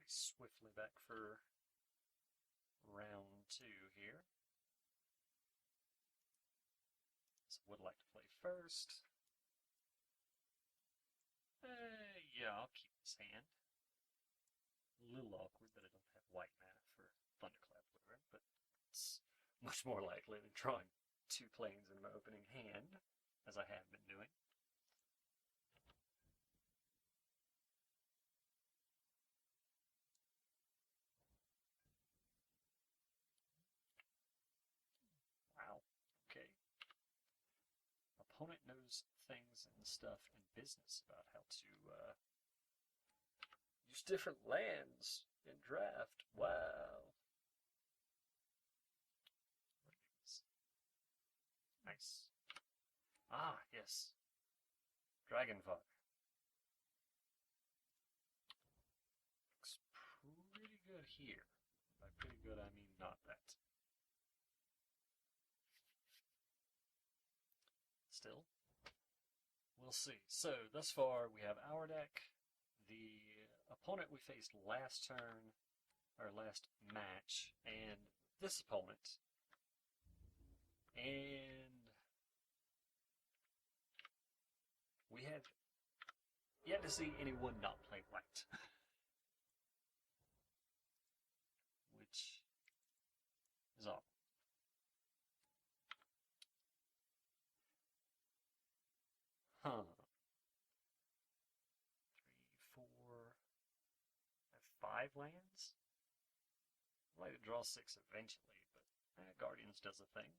pretty swiftly back for round 2 here. So would like to play first. Yeah, I'll keep this hand. A little awkward that I don't have white mana for Thunderclap Wyvern, but it's much more likely than drawing 2 planes in my opening hand, as I have been doing. Wow, okay. Opponent knows things and stuff in business about how to use different lands in draft. Wow. Nice. Ah, yes. Dragonfire. Looks pretty good here. By pretty good, I mean not that. Still, we'll see. So, thus far, we have our deck. The opponent we faced last turn, or last match, and this opponent. And we have yet to see anyone not play white. Which is awful. Huh. 3, 4, I have 5 lands? I'd like to draw 6 eventually, but Guardians does a thing.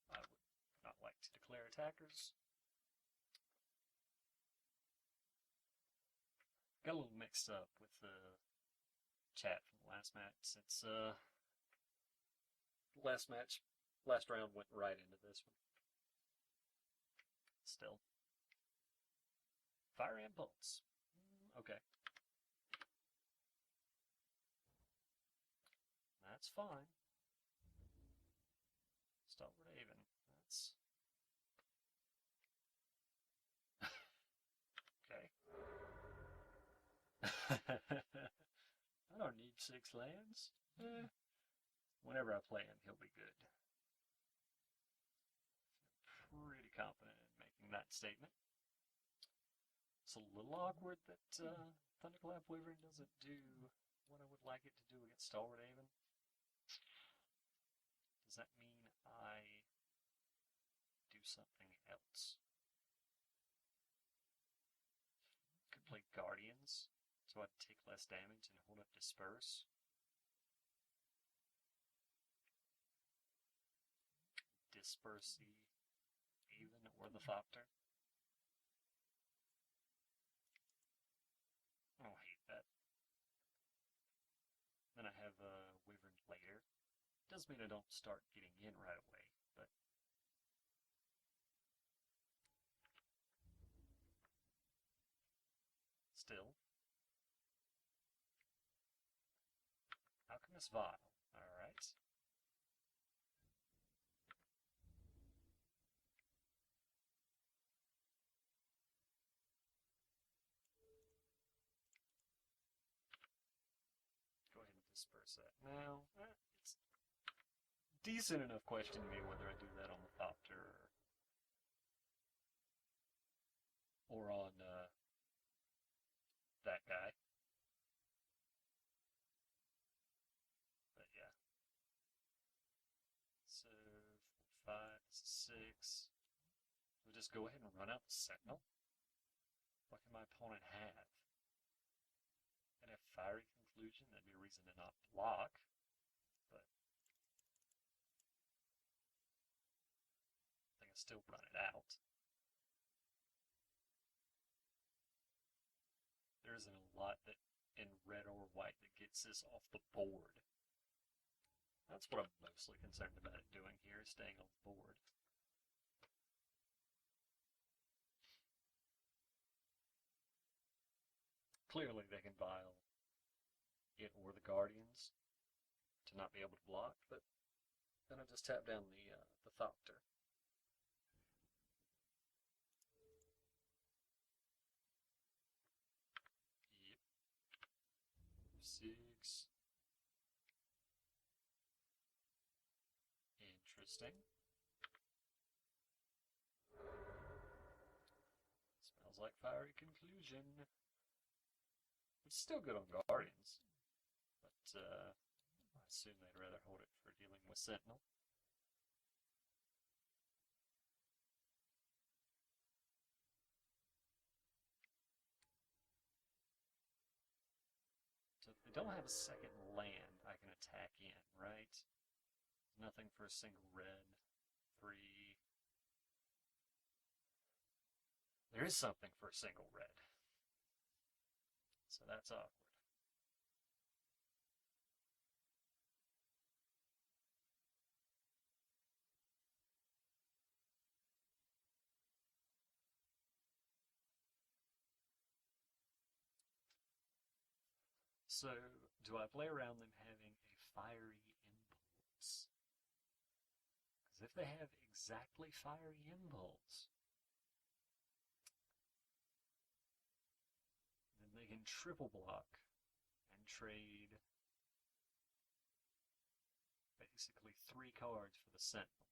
I would not like to declare attackers. Got a little mixed up with the chat from the last match since last round went right into this one. Still. Fire Impulse. Okay. That's fine. Stalwart Haven. That's okay. I don't need 6 lands. Whenever I play him, he'll be good. Pretty confident in making that statement. It's a little awkward that Thunderclap Wyvern doesn't do what I would like it to do against Stalwart Haven. Does that mean I do something else? Could play Guardians, so I'd take less damage and hold up Disperse. Disperse the Haven or the Thopter. I'll hate that. Then I have a Wyvern later. Does mean I don't start getting in right away, but still. Alchemist Vial. Alright. Go ahead and disperse that now. It's decent enough question to me whether I do that on the Thopter or on that guy. But yeah. So 4, 5, 6. We'll just go ahead and run out the Sentinel. What can my opponent have? And have Fiery Conclusion, that'd be a reason to not block. But I think I still run it out. There isn't a lot that in red or white that gets this off the board. That's what I'm mostly concerned about it doing here, is staying on the board. clearly they can vial it or the Guardians to not be able to block, but then I just tap down the Thopter. Yep. 6. Interesting. Smells like Fiery Conclusion. It's still good on Guardians, but I assume they'd rather hold it for dealing with Sentinel. So if they don't have a second land, I can attack in, right? Nothing for a single red. 3. There is something for a single red. So that's awkward. So, do I play around them having a Fiery Impulse? Because if they have exactly Fiery Impulse, then they can triple block and trade basically 3 cards for the Sentinel.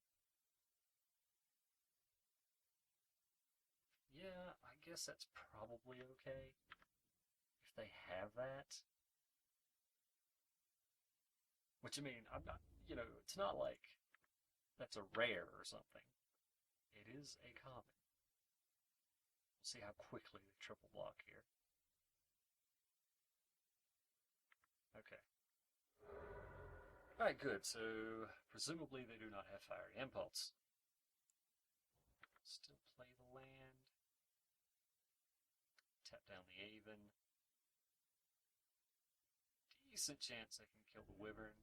Yeah, I guess that's probably okay if they have that. Which, I mean, I'm not, it's not like that's a rare or something. It is a common. We'll see how quickly they triple block here. Okay. Alright, good. So, presumably they do not have Fiery Impulse. Still play the land. Tap down the Aven. Decent chance I can kill the Wyvern.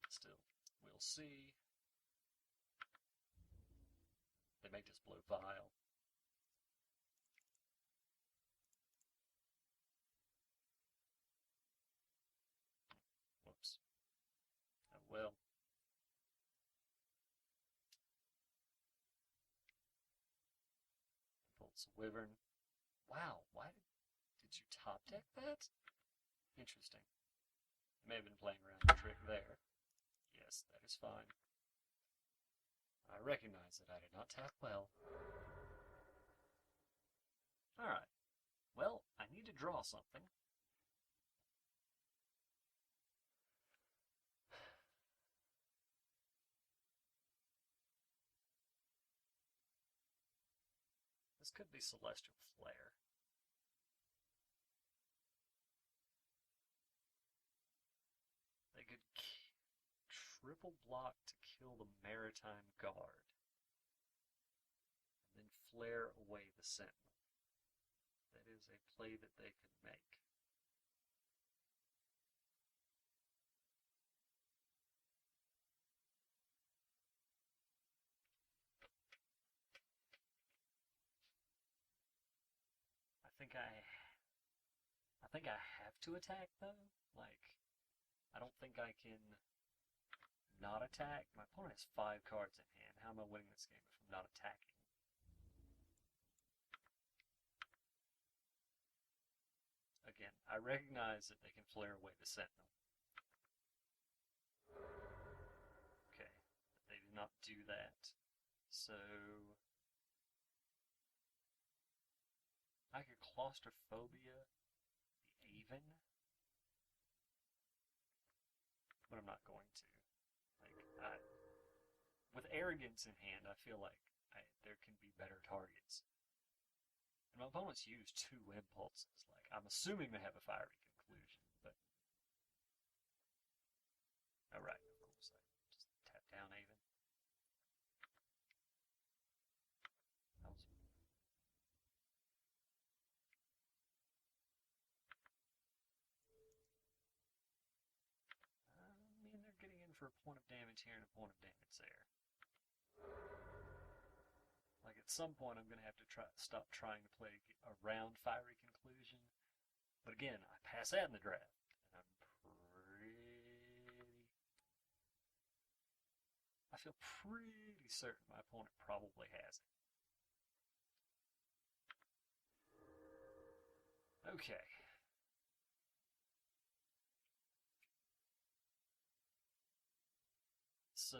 But still, we'll see. They may just blow Vial. Whoops. Oh well. Bolts a Wyvern. Wow, why did you top deck that? Interesting. I may have been playing around the trick there. Yes, that is fine. I recognize that I did not tap well. Alright. Well, I need to draw something. This could be Celestial Flare. They could triple block to kill the Maritime Guard. And then flare away the Sentinel. That is a play that they could make. I think I have to attack though. Like, I don't think I can not attack. My opponent has 5 cards in hand. How am I winning this game if I'm not attacking? Again, I recognize that they can flare away the Sentinel. Okay, but they did not do that. So I could Claustrophobia the Aven, but I'm not going to. With Arrogance in hand, I feel like there can be better targets. And my opponents use 2 impulses. Like, I'm assuming they have a Fiery Conclusion, but alright, of course. I just tap down Aven. I mean, they're getting in for a point of damage here and a point of damage there. Like, at some point I'm going to have to stop trying to play around Fiery Conclusion. But again, I pass that in the draft. And I feel pretty certain my opponent probably has it. Okay. So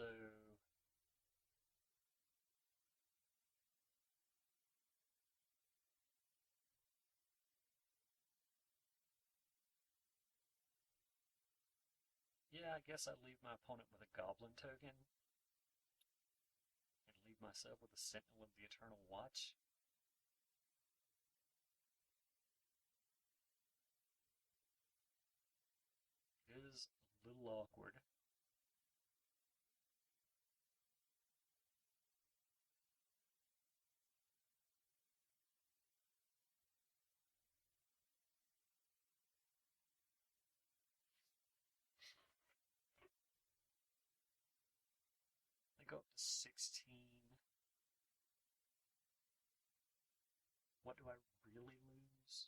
yeah, I guess I'd leave my opponent with a Goblin token and leave myself with a Sentinel of the Eternal Watch. It is a little awkward. They go up to 16. What do I really lose?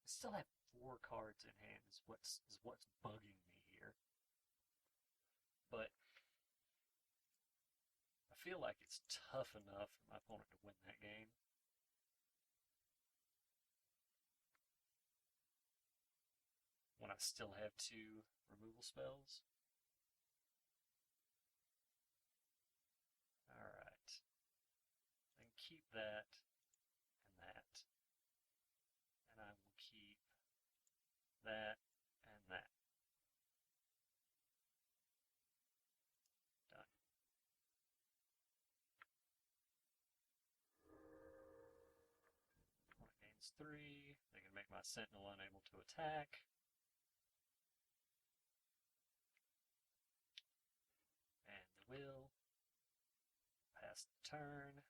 I still have 4 cards in hand is what's bugging me here. But I feel like it's tough enough for my opponent to win that game. When I still have 2 removal spells. Alright. Then keep that and that. And I will keep that and that. Done. Opponent gains 3. They can make my Sentinel unable to attack. And they will. Pass the turn.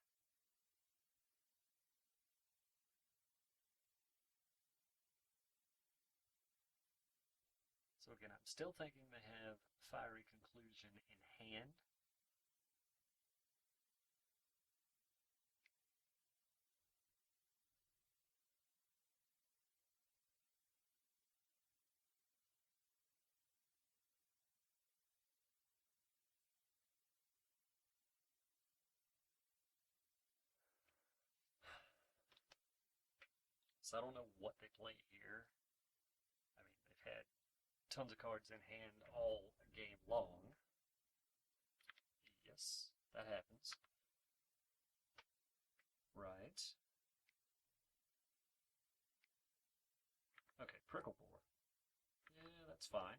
So again, I'm still thinking they have Fiery Conclusion in hand. So I don't know what they play here. I mean, they've had tons of cards in hand all game long. Yes, that happens. Right. Okay, Prickle Boar. Yeah, that's fine.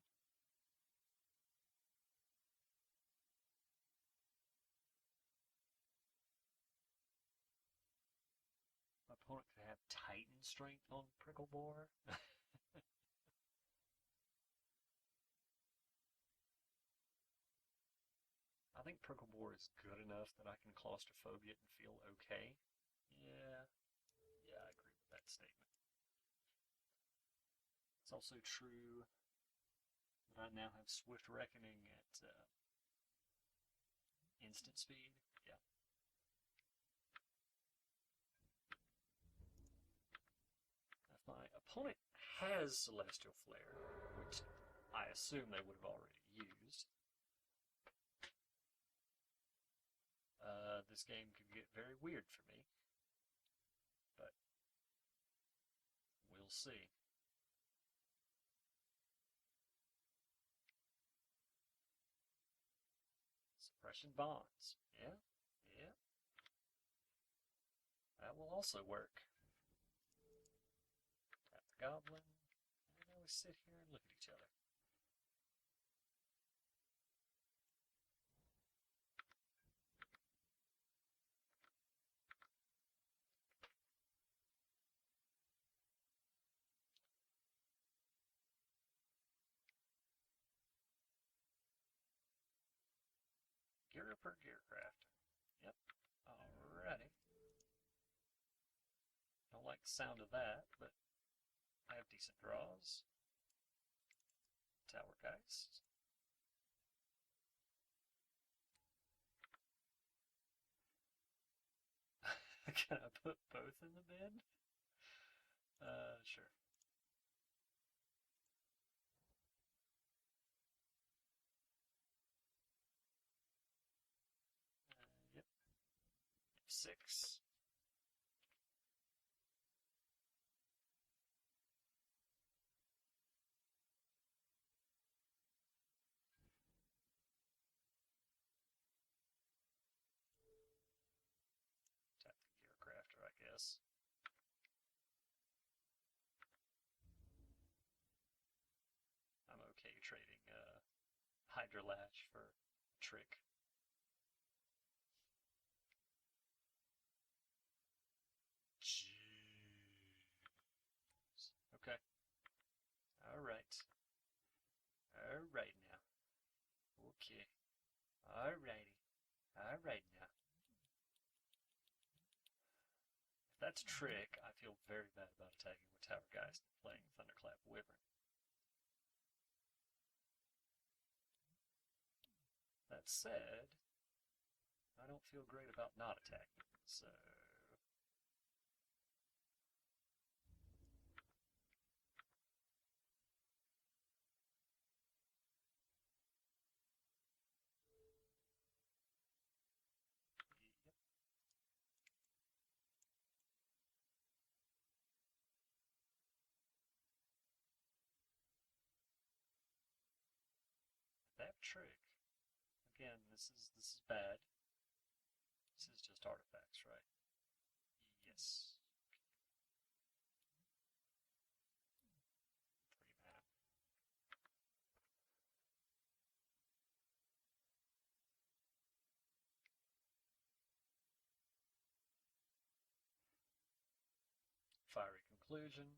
My opponent could have Titan Strength on Prickle Boar. I think Prickle Boar is good enough that I can claustrophobia it and feel okay. Yeah, I agree with that statement. It's also true that I now have Swift Reckoning at instant speed. Yeah. If my opponent has Celestial Flare, which I assume they would have already used, this game could get very weird for me. But we'll see. Suppression Bonds. Yeah. That will also work. Tap the Goblin. And now we sit here and look at each other. Gear Gearcraft. Yep. Alrighty. Don't like the sound of that, but I have decent draws. Tower Geist. Can I put both in the bin? Sure. Yep. 6. Tap the Gear Crafter, I guess. I'm okay trading Hydra Latch for Trick. Jeez. Okay. Alright. Alright now. Okay. Alrighty. Alright now. If that's Trick, I feel very bad about attacking with Tower Geist and playing Thunderclap Wyvern. That said, I don't feel great about not attacking, so... Yep. That Trick. Again, this is bad. This is just artifacts, right? Yes. 3 mana. Fiery Conclusion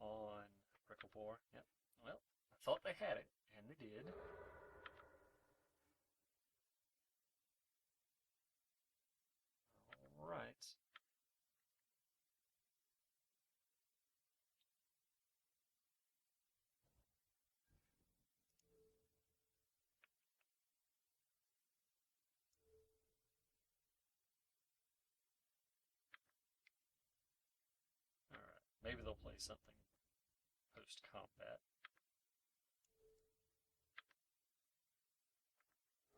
on Bricklebore. Yep. Well, I thought they had it, and they did. Alright. Alright. Maybe they'll play something post-combat.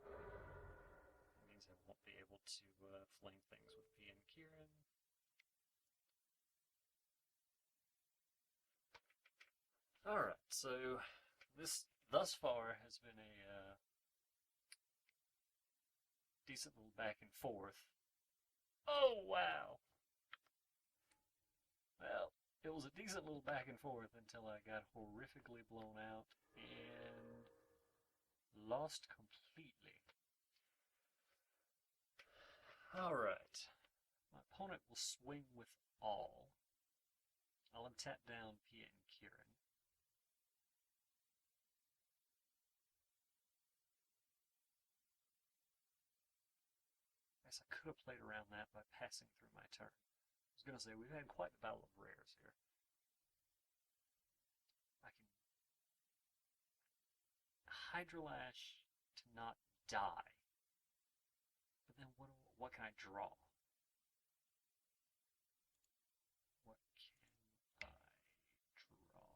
That means I won't be able to flame things with P and Kieran. Alright, so this thus far has been a decent little back and forth. Oh, wow! Well, it was a decent little back and forth until I got horrifically blown out and lost completely. Alright. My opponent will swing with all. I'll untap down Pia and Kieran. I guess I could have played around that by passing through my turn. I was going to say, we've had quite the battle of rares here. I can Hydrolash to not die. But then what can I draw? What can I draw?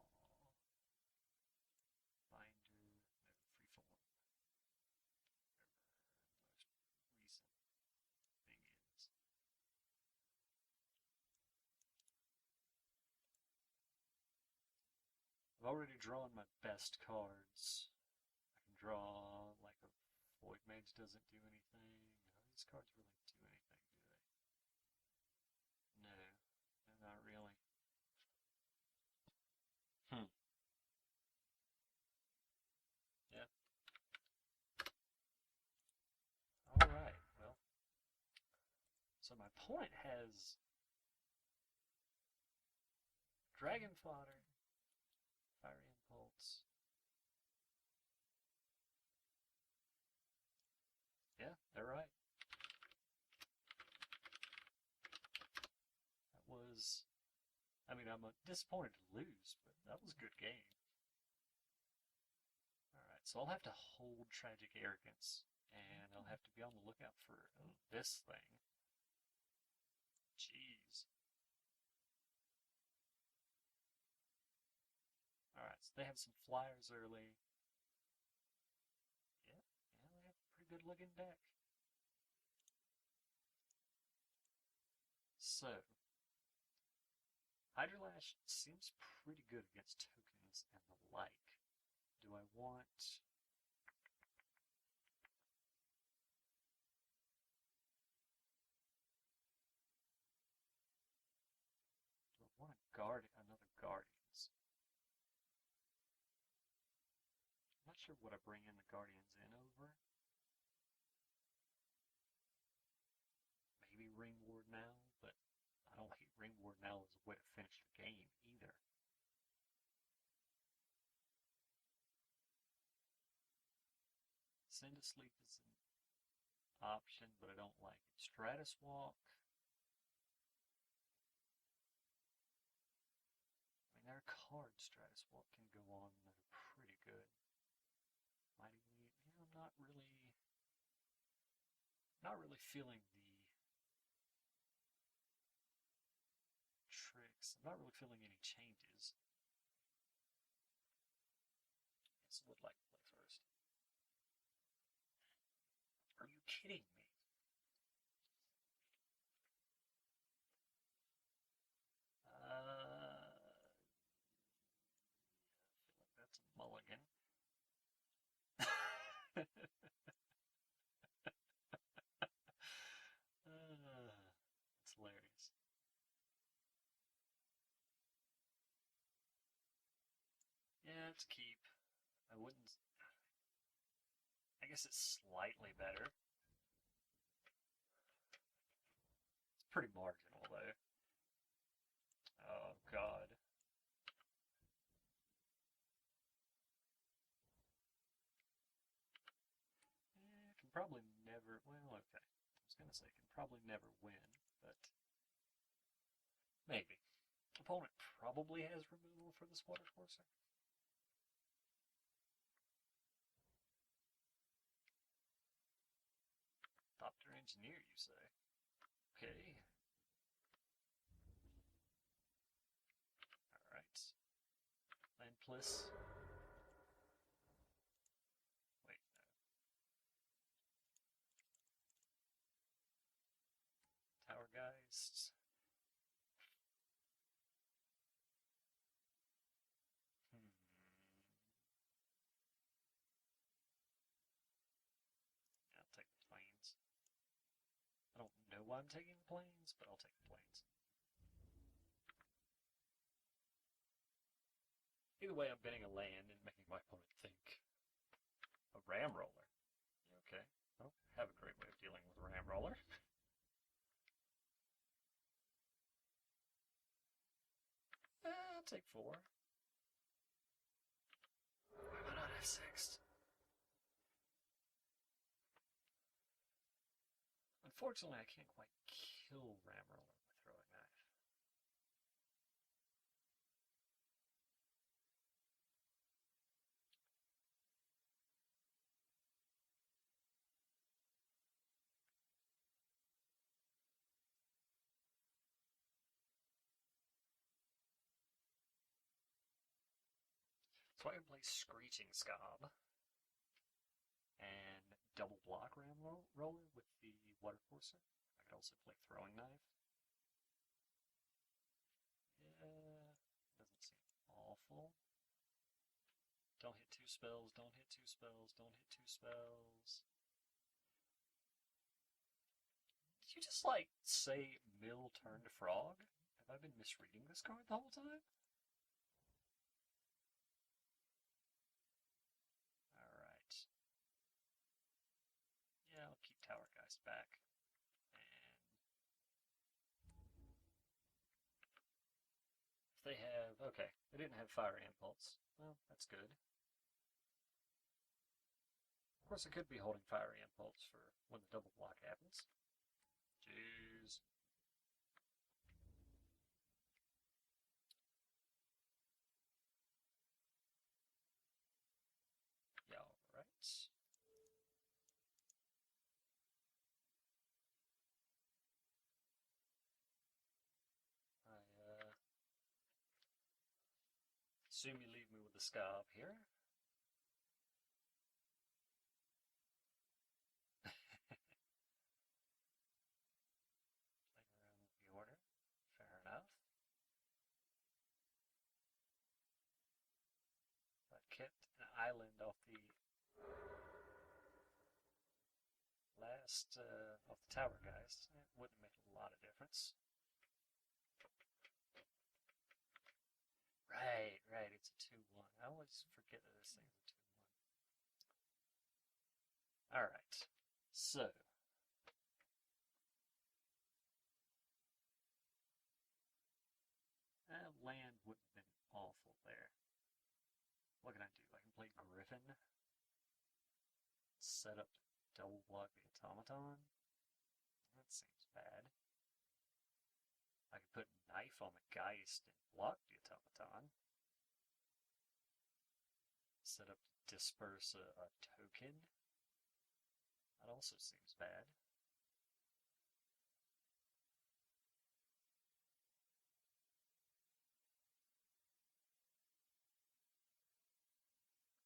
Binder, no, freeform. Whatever most recent thing is. I've already drawn my best cards. I can draw like a Void Mage doesn't do anything. These cards really do anything, do they? No, not really. Yeah. Alright, well. So my opponent has Dragon Fodder, Fiery Impulse. Yeah, they're right. That was... I mean, I'm disappointed to lose, but that was a good game. So I'll have to hold Tragic Arrogance, and I'll have to be on the lookout for this thing. Jeez. Alright, so they have some flyers early. Yeah, they have a pretty good looking deck. So, Hydrolash seems pretty good against tokens and the like. Do I want... Do I want another Guardians? I'm not sure what I bring in the Guardians in over. Maybe Ring Ward now, but I don't hate Ring Ward now as a way to finish the game either. Send to Sleep is an option, but I don't like it. Stratus Walk. I mean, there are cards Stratus Walk can go on that are pretty good. Mighty Lead. Yeah, I'm not really feeling the tricks. I'm not really feeling any changes. Yes, I would like to play first. Are you kidding me? I feel like that's a mulligan. It's hilarious. Yeah, it's keep. I wouldn't. I guess it's slightly better. It's pretty marginal, though. Oh, God. Can probably never. Well, okay. I was going to say, can probably never win, but maybe. Opponent probably has removal for this Water Courser. Doctor Engineer, you say? Okay. Alright. Land Plus. Wait, no. Tower Geist. I'll take the planes. I don't know why I'm taking the planes, but I'll take the planes. Either way, I'm bidding a land and making my opponent think. A Ram Roller. Okay. Well, have a great way of dealing with a Ram Roller. I'll take 4. Why not F6? Unfortunately, I can't quite kill Ram Roller with throwing knife. So I can play Screeching Scob and double block Ram Roller with the Water Courser. I could also play Throwing Knife. Yeah, doesn't seem awful. Don't hit 2 spells, don't hit 2 spells, don't hit 2 spells. Did you just, like, say Mill turn to Frog? Have I been misreading this card the whole time? Alright. Yeah, I'll keep Tower Geist back. And if they have... Okay, they didn't have Fire Impulse. Well, that's good. Of course, I could be holding Fiery Impulse for when the double block happens. Jeez. Yeah, Assume you leave me with the scob here. Playing around with the order. Fair enough. I kept an island off the off the tower, guys. It wouldn't make a lot of difference. Right, it's a 2-1. I always forget that this thing's a 2-1. Alright, so. Land wouldn't have been awful there. What can I do? I can play Griffin. Set up to double block the automaton. That seems bad. I could put Knife on the Geist and block the automaton. Set up to disperse a token. That also seems bad.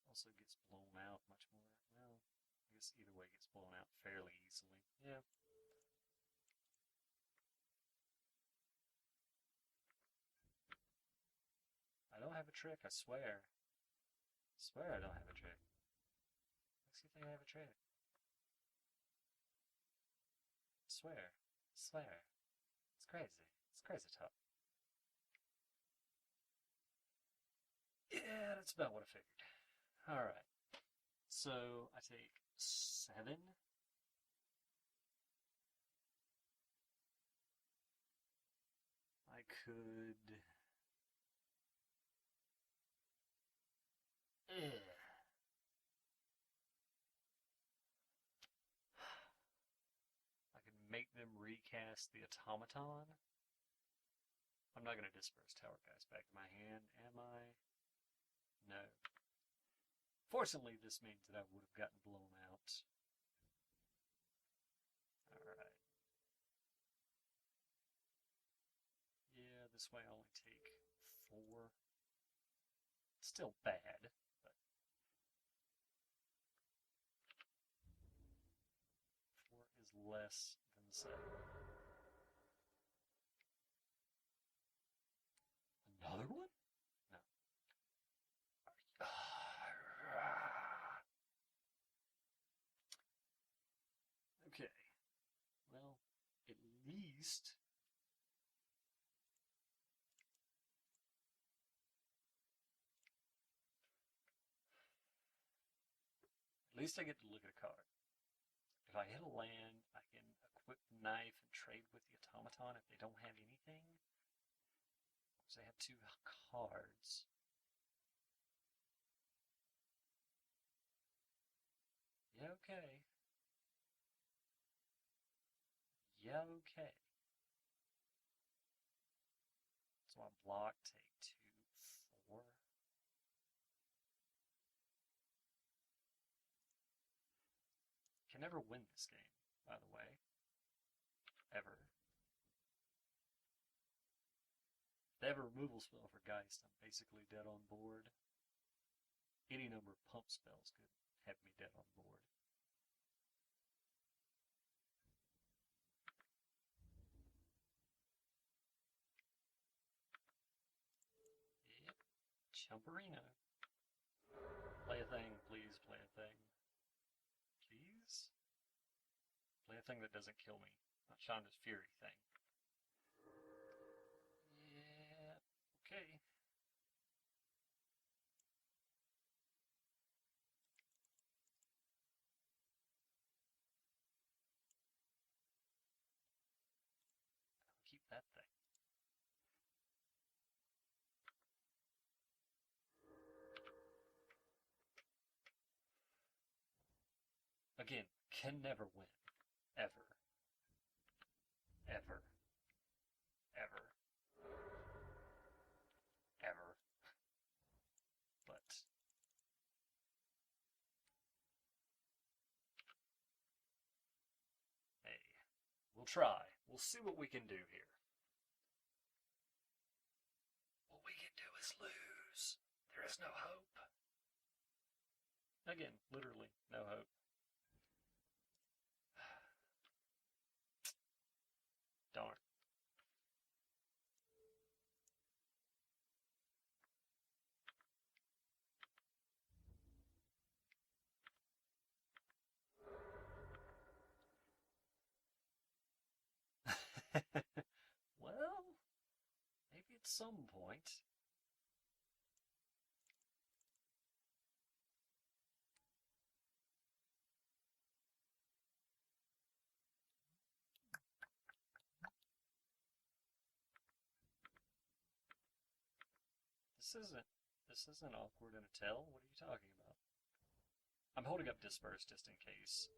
Also gets blown out much more. Well, I guess either way gets blown out fairly easily. Yeah. I don't have a trick, I swear. I swear I don't have a trick. Makes you think I have a trick. I swear. I swear. It's crazy. It's crazy talk. Yeah, that's about what I figured. Alright. So, I take 7. I could... I could make them recast the automaton. I'm not going to disperse tower guys back to my hand, am I? No. Fortunately, this means that I would have gotten blown out. Alright. Yeah, this way I only take 4. Still bad, but 4 is less than 7. Another one? No. Okay. Well, at least I get to look at a card. If I hit a land, I can equip Knife and trade with the automaton if they don't have anything. Because they have 2 cards. Yeah, okay. Yeah, okay. So I block, take 2, 4. Can never win this game, by the way. Ever. If they have a removal spell for Geist, I'm basically dead on board. Any number of pump spells could have me dead on board. Yep. Chumperino. Play a thing, please play a thing. Please? Play a thing that doesn't kill me. Not Shonda's Fury thing. Yeah, okay. I'll keep that thing. Again, can never win. Ever. Ever. Ever. Ever. But hey, we'll try. We'll see what we can do here. What we can do is lose. There's no hope. Again, literally, no hope. Darn. Well, maybe at some point. This isn't awkward in a tell. What are you talking about? I'm holding up Disperse just in case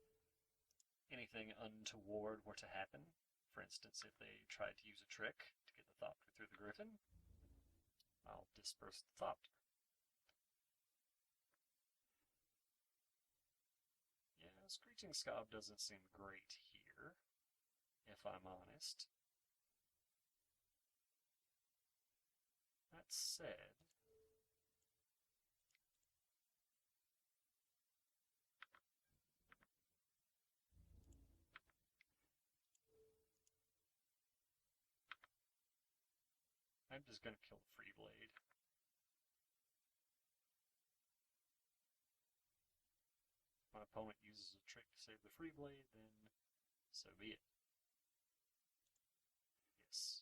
anything untoward were to happen. For instance, if they tried to use a trick to get the Thopter through the Griffin, I'll disperse the Thopter. Yeah, Screeching Scob doesn't seem great here, if I'm honest. That said, I'm just going to kill the Free Blade. If my opponent uses a trick to save the Free Blade, then so be it. Yes.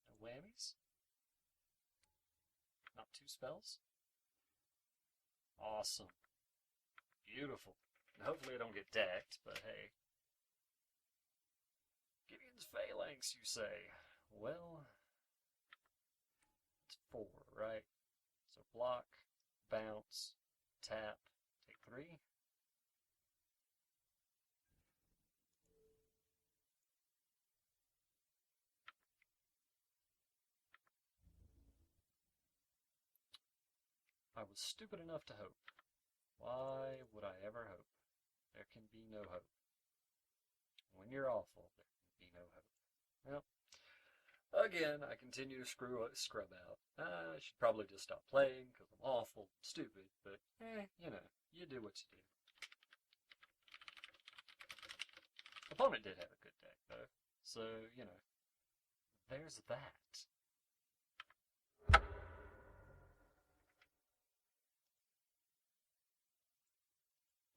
No whammies? Not two spells? Awesome. Beautiful. Hopefully I don't get decked, but hey. Gideon's Phalanx, you say? Well, it's 4, right? So block, bounce, tap, take 3. I was stupid enough to hope. Why would I ever hope? There can be no hope. When you're awful, there can be no hope. Well, again, I continue to scrub out. I should probably just stop playing because I'm awful, stupid, but you know, you do what you do. Opponent did have a good deck, though, so, you know, there's that.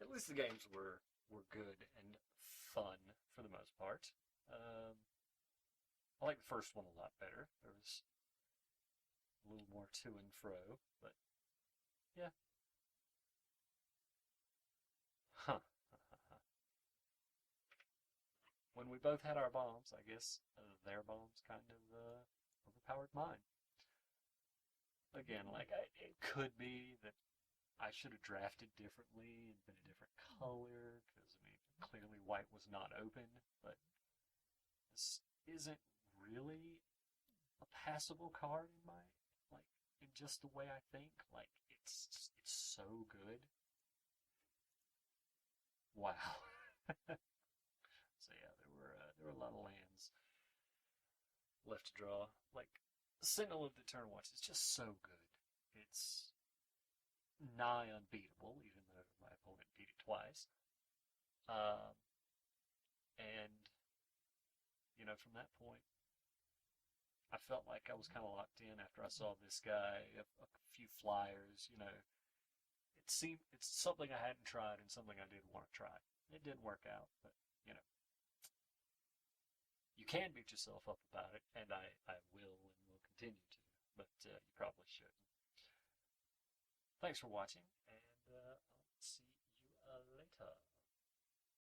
At least the games were good and fun for the most part. I like the first one a lot better. There was a little more to and fro, but yeah. Huh. When we both had our bombs, I guess their bombs kind of overpowered mine. Again, like, it could be that I should have drafted differently and been a different color, because, I mean, clearly white was not open, but this isn't really a passable card in my, like, in just the way I think. Like, it's so good. Wow. So yeah, there were a lot of lands left to draw. Like, Sentinel of the Eternal Watch is just so good. It's nigh unbeatable, even though my opponent beat it twice. Um, and, you know, from that point, I felt like I was kind of locked in after I saw this guy, a few flyers, you know. It's something I hadn't tried and something I did want to try. It didn't work out, but, you know. You can beat yourself up about it, and I will and will continue to, but you probably shouldn't. Thanks for watching, and I'll see you later.